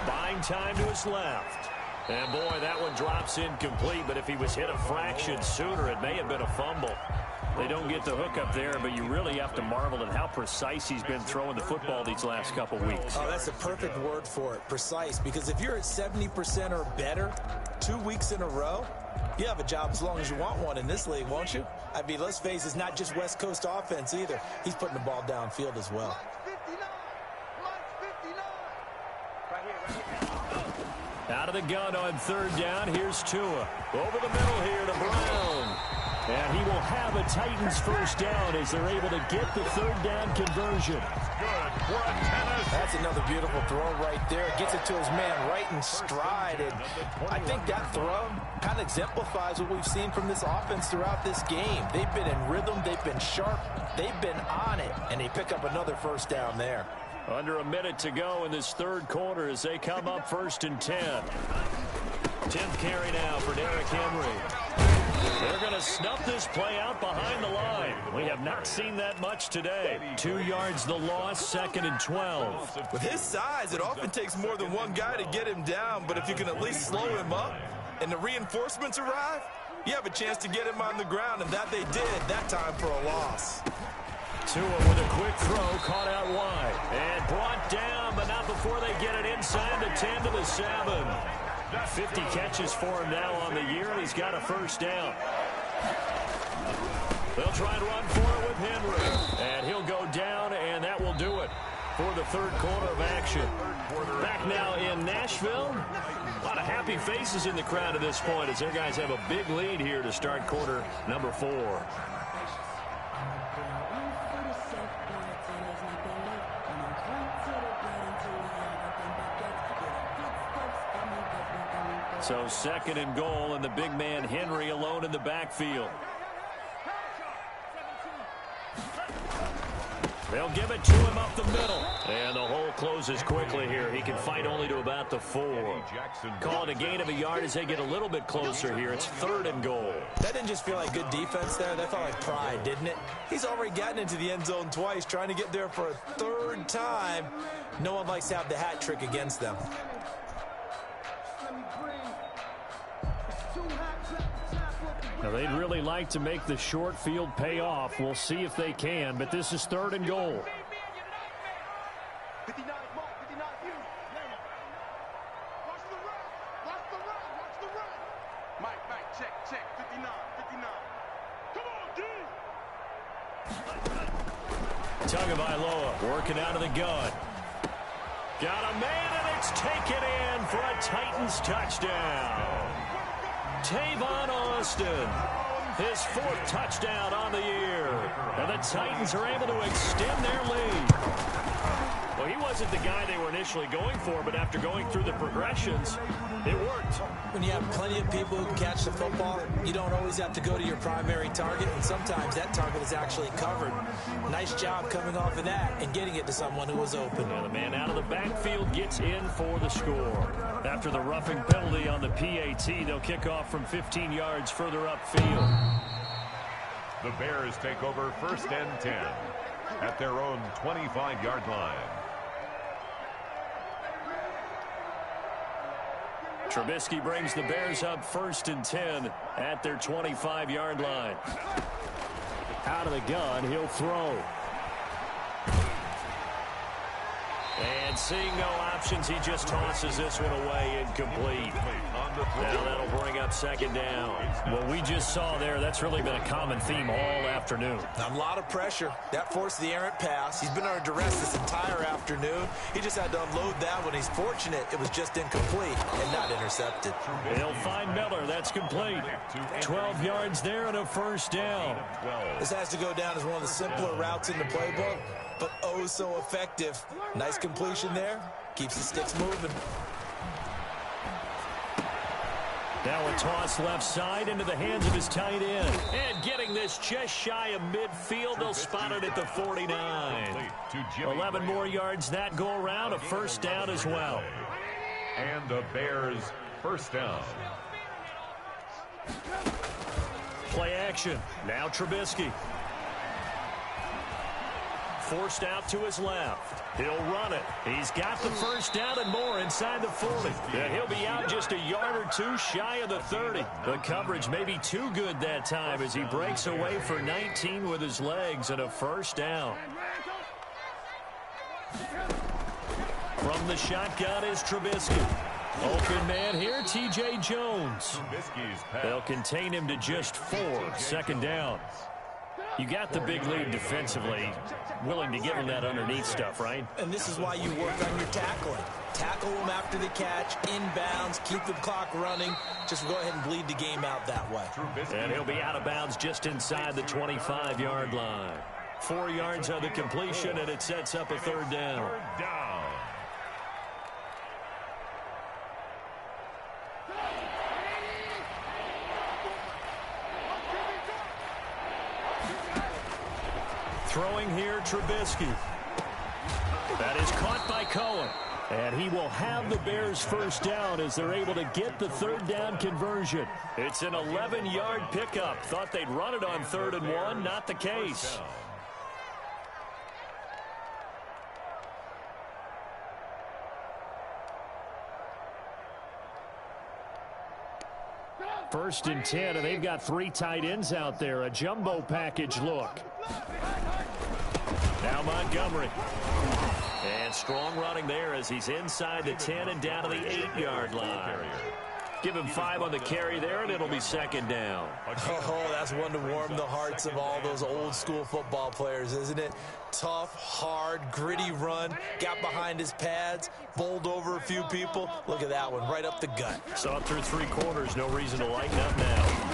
S6: Buying time to his left. And boy, that one drops incomplete, but if he was hit a fraction sooner, it may have been a fumble. They don't get the hook up there, but you really have to marvel at how precise he's been throwing the football these last couple weeks.
S7: Oh, that's a perfect word for it, precise, because if you're at 70% or better 2 weeks in a row, you have a job as long as you want one in this league, won't you? I mean, let's face it, it's not just West Coast offense either. He's putting the ball downfield as well.
S6: Out of the gun on third down, here's Tua. Over the middle here to Brown. And he will have a Titans first down as they're able to get the third down conversion.
S8: Good for a tennis.
S7: That's another beautiful throw right there. Gets it to his man right in stride. And I think that throw kind of exemplifies what we've seen from this offense throughout this game. They've been in rhythm. They've been sharp. They've been on it. And they pick up another first down there.
S6: Under a minute to go in this third quarter as they come up 1st and 10. 10th carry now for Derrick Henry. They're going to snuff this play out behind the line. We have not seen that much today. 2 yards the loss, 2nd and 12.
S7: With his size, it often takes more than one guy to get him down, but if you can at least slow him up and the reinforcements arrive, you have a chance to get him on the ground, and that they did that time for a loss.
S6: Tua with a quick throw, caught out wide. And brought down, but not before they get it inside the 10 to the 7. 50 catches for him now on the year, and he's got a first down. They'll try and run for it with Henry. And he'll go down, and that will do it for the third quarter of action. Back now in Nashville. A lot of happy faces in the crowd at this point as their guys have a big lead here to start quarter number 4. So 2nd and goal, and the big man Henry alone in the backfield. They'll give it to him up the middle. And the hole closes quickly here. He can fight only to about the 4. Call it a gain of a yard as they get a little bit closer here. It's 3rd and goal.
S7: That didn't just feel like good defense there. That felt like pride, didn't it? He's already gotten into the end zone twice, trying to get there for a 3rd time. No one likes to have the hat trick against them.
S6: Now, they'd really like to make the short field pay off. We'll see if they can, but this is 3rd and goal.
S9: 59 mark, 59 view. Watch the run. Watch the run. Watch the run. Mike, check, 59, 59. Come on, D.
S6: Tagovailoa working out of the gun. Got a man, and it's taken in for a Titans touchdown. Tavon Austin, his 4th touchdown on the year. And the Titans are able to extend their lead. Well, he wasn't the guy they were initially going for, but after going through the progressions, it worked.
S7: When you have plenty of people who can catch the football, you don't always have to go to your primary target, and sometimes that target is actually covered. Nice job coming off of that and getting it to someone who was open.
S6: And the man out of the backfield gets in for the score. After the roughing penalty on the PAT, they'll kick off from 15 yards further upfield.
S8: The Bears take over 1st and 10 at their own 25-yard line.
S6: Trubisky brings the Bears up 1st and 10 at their 25-yard line. Out of the gun, he'll throw. And seeing no options, he just tosses this one away incomplete. Now that'll bring up 2nd down. What we just saw there, that's really been a common theme all afternoon.
S7: A lot of pressure. That forced the errant pass. He's been under duress this entire afternoon. He just had to unload that one. He's fortunate it was just incomplete and not intercepted.
S6: They'll find Miller. That's complete. 12 yards there and a first down.
S7: This has to go down as one of the simpler routes in the playbook, but oh so effective. Nice completion there. Keeps the sticks moving.
S6: Now a toss left side into the hands of his tight end. And getting this just shy of midfield, they'll spot it at the 49. 11 more yards that go around, a first down as well.
S8: And the Bears first down.
S6: Play action. Now Trubisky. Forced out to his left. He'll run it. He's got the first down and more inside the 40. And he'll be out just a yard or two shy of the 30. The coverage may be too good that time as he breaks away for 19 with his legs and a first down. From the shotgun is Trubisky. Open man here, T.J. Jones. They'll contain him to just 4. Second down. You got the big lead defensively. Willing to give him that underneath stuff, right?
S7: And this is why you work on your tackling. Tackle him after the catch, inbounds, keep the clock running. Just go ahead and bleed the game out that way.
S6: And he'll be out of bounds just inside the 25-yard line. 4 yards on the completion, and it sets up a third down. Throwing here, Trubisky. That is caught by Cohen. And he will have the Bears first down as they're able to get the third down conversion. It's an 11-yard pickup. Thought they'd run it on 3rd and 1. Not the case. First and 10, and they've got 3 tight ends out there. A jumbo package look. Now Montgomery. And strong running there as he's inside the 10 and down to the 8-yard line. Give him 5 on the carry there, and it'll be second down.
S7: Oh, that's one to warm the hearts of all those old-school football players, isn't it? Tough, hard, gritty run. Got behind his pads, bowled over a few people. Look at that one, right up the gut.
S6: Saw it through 3 quarters. No reason to lighten up now.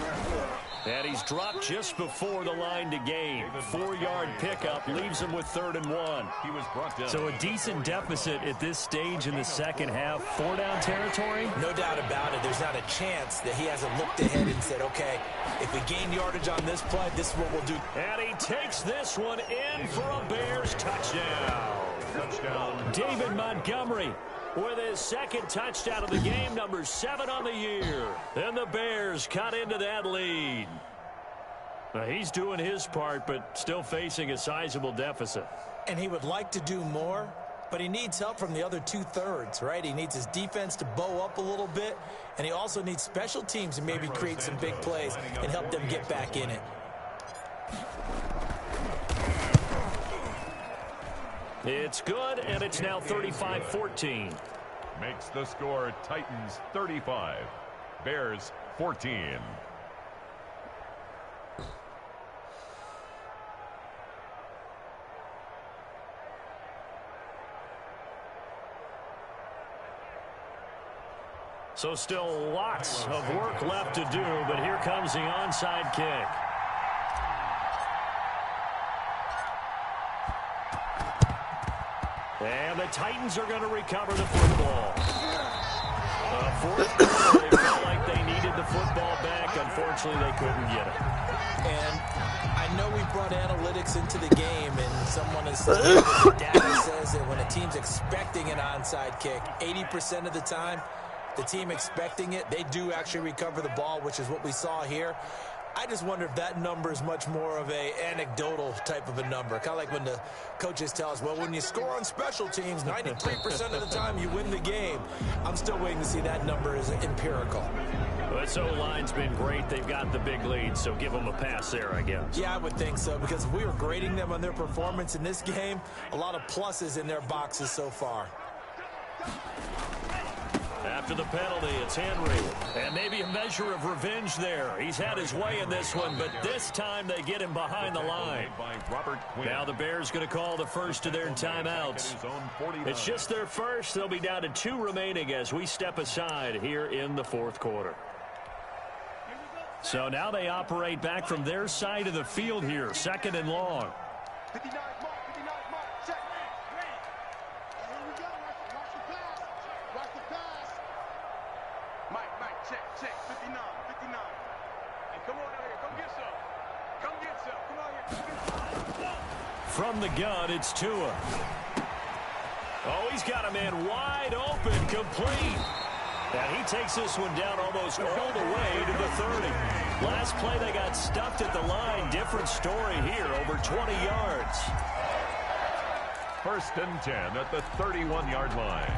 S6: And he's dropped just before the line to gain. 4-yard pickup leaves him with 3rd and 1.
S8: He was brought down.
S6: So a decent deficit at this stage in the second half. 4-down territory?
S7: No doubt about it. There's not a chance that he hasn't looked ahead and said, okay, if we gain yardage on this play, this is what we'll do.
S6: And he takes this one in for a Bears touchdown.
S8: Touchdown.
S6: David Montgomery with his second touchdown of the game, number 7 on the year. And the Bears cut into that lead. Now, he's doing his part, but still facing a sizable deficit.
S7: And he would like to do more, but he needs help from the other 2/3, right? He needs his defense to bow up a little bit, and he also needs special teams to maybe create some big plays and help them get back in it.
S6: It's good, and it's now 35-14.
S8: Makes the score Titans 35, Bears 14.
S6: So still lots of work left to do, but here comes the onside kick. And the Titans are going to recover the football. Fourth quarter, they felt like they needed the football back. Unfortunately, they couldn't get it.
S7: And I know we brought analytics into the game, and someone has said that the data says that when a team's expecting an onside kick, 80% of the time, the team expecting it, they do actually recover the ball, which is what we saw here. I just wonder if that number is much more of a anecdotal type of a number. Kind of like when the coaches tell us, well, when you score on special teams, 93% of the time you win the game. I'm still waiting to see that number is empirical.
S6: This O-line's been great. They've got the big lead, so give them a pass there, I guess.
S7: Yeah, I would think so, because if we were grading them on their performance in this game, a lot of pluses in their boxes so far.
S6: After the penalty, it's Henry. And maybe a measure of revenge there. He's had his way in this one, but this time they get him behind the line. Now the Bears going to call the first of their timeouts. It's just their first. They'll be down to 2 remaining as we step aside here in the fourth quarter. So now they operate back from their side of the field here, 2nd and long.
S9: 59, mark, 59, mark, check. Here we go, watch the pass. Watch the pass. Mike, check, 59, 59. Hey, come on out here, come get some. Come get some, come on here.
S6: From the gun, it's Tua. Oh, he's got a man wide open, complete. And he takes this one down almost all the way to the 30. Last play, they got stuffed at the line. Different story here, over 20 yards.
S8: 1st and 10 at the 31-yard line.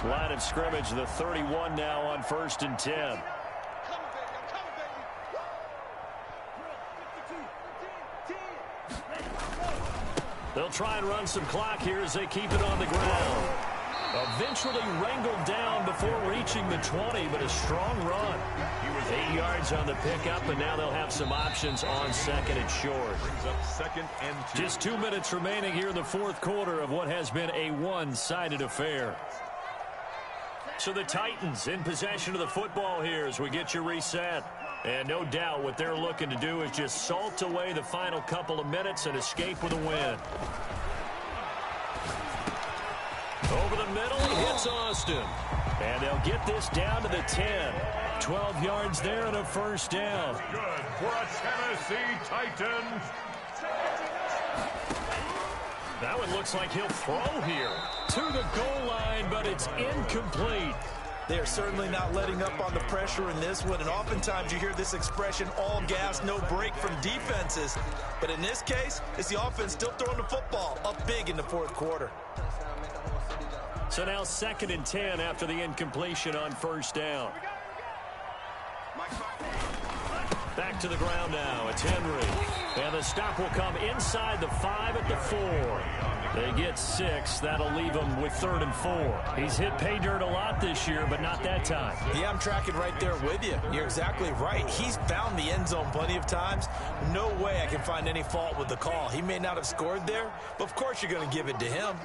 S6: Line of scrimmage, the 31 now on 1st and 10. They'll try and run some clock here as they keep it on the ground. Eventually wrangled down before reaching the 20, but a strong run. He was 8 yards on the pickup, and now they'll have some options on 2nd and short.
S8: Brings up 2nd and 2.
S6: Just 2 minutes remaining here in the 4th quarter of what has been a one-sided affair. So the Titans in possession of the football here as we get you reset. And no doubt what they're looking to do is just salt away the final couple of minutes and escape with a win. Over the middle, he hits Austin. And they'll get this down to the 10. 12 yards there and a 1st down.
S8: Good for a Tennessee Titans.
S6: That one looks like he'll throw here to the goal line, but it's incomplete.
S7: They are certainly not letting up on the pressure in this one, and oftentimes you hear this expression, all gas, no break from defenses. But in this case, it's the offense still throwing the football up big in the 4th quarter.
S6: So now 2nd and 10 after the incompletion on 1st down. Back to the ground now. It's Henry. And the stop will come inside the 5 at the 4. They get 6. That'll leave them with 3rd and 4. He's hit pay dirt a lot this year, but not that time.
S7: Yeah, I'm tracking right there with you. You're exactly right. He's found the end zone plenty of times. No way I can find any fault with the call. He may not have scored there, but of course you're going to give it to him.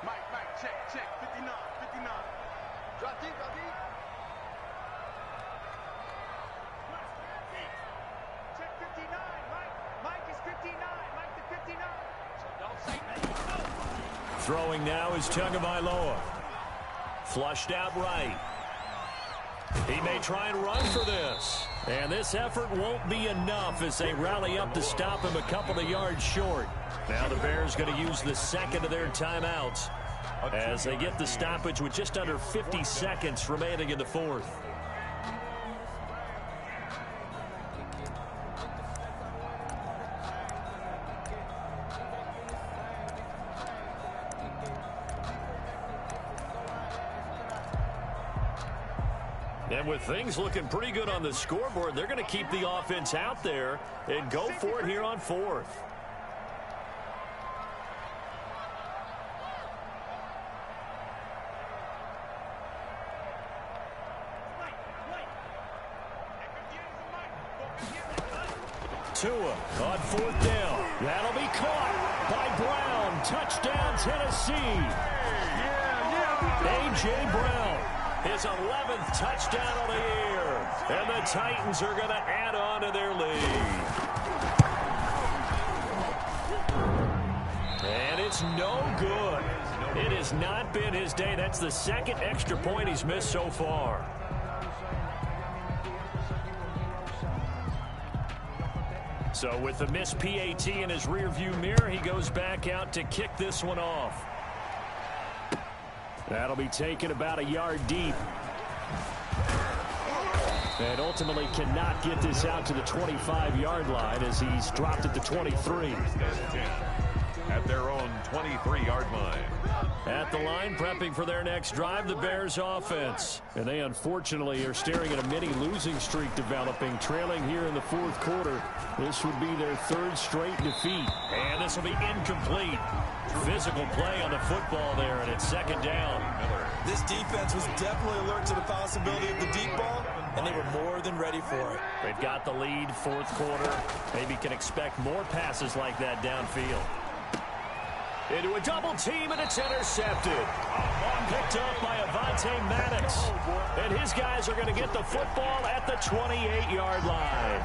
S9: Mike, check, 59, 59. Drop deep, drop deep. Check 59, Mike is 59, Mike the 59.
S6: Throwing now is Tagovailoa. Flushed out right. He may try and run for this. And this effort won't be enough as they rally up to stop him a couple of yards short. Now the Bears going to use the 2nd of their timeouts as they get the stoppage with just under 50 seconds remaining in the 4th. And with things looking pretty good on the scoreboard, they're going to keep the offense out there and go for it here on 4th. Tua on 4th down. That'll be caught by Brown. Touchdown, Tennessee. A.J. Brown. His 11th touchdown on the year. And the Titans are going to add on to their lead. And it's no good. It has not been his day. That's the 2nd extra point he's missed so far. So with the missed PAT in his rearview mirror, he goes back out to kick this one off. That'll be taken about a yard deep. And ultimately cannot get this out to the 25-yard line as he's dropped at the 23.
S8: At their own 23-yard line.
S6: At the line, prepping for their next drive, the Bears offense. And they unfortunately are staring at a mini losing streak developing, trailing here in the 4th quarter. This would be their 3rd straight defeat. And this will be incomplete. Physical play on the football there, and it's 2nd down.
S7: This defense was definitely alert to the possibility of the deep ball, and they were more than ready for it.
S6: They've got the lead, 4th quarter. Maybe can expect more passes like that downfield. Into a double team, and it's intercepted. Picked up by Avonte Maddox. And his guys are going to get the football at the 28-yard line.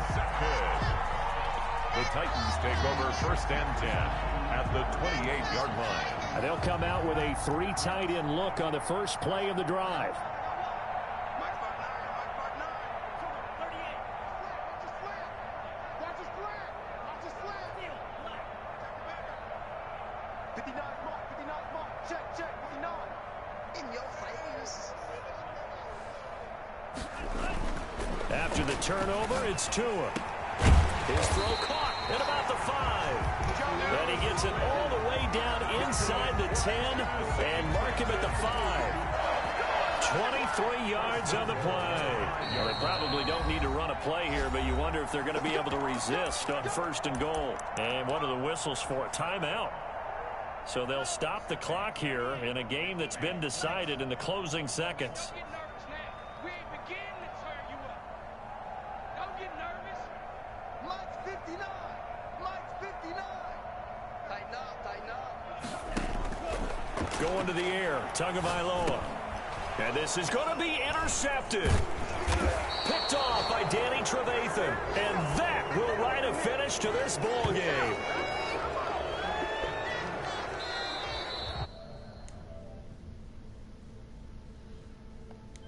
S8: The Titans take over 1st and 10 at the 28-yard line.
S6: And they'll come out with a 3 tight end look on the first play of the drive.
S9: 59, mark, 59, mark. Check, 59. In your face.
S6: After the turnover, it's Tua. His throw caught at about the 5. And he gets it all the way down inside the 10 and mark him at the 5. 23 yards on the play. They probably don't need to run a play here, but you wonder if they're going to be able to resist on 1st and goal. And what are the whistles for? A timeout. So they'll stop the clock here in a game that's been decided in the closing seconds. Going to the air, Tagovailoa. And this is going to be intercepted. Picked off by Danny Trevathan. And that will write a finish to this ball game.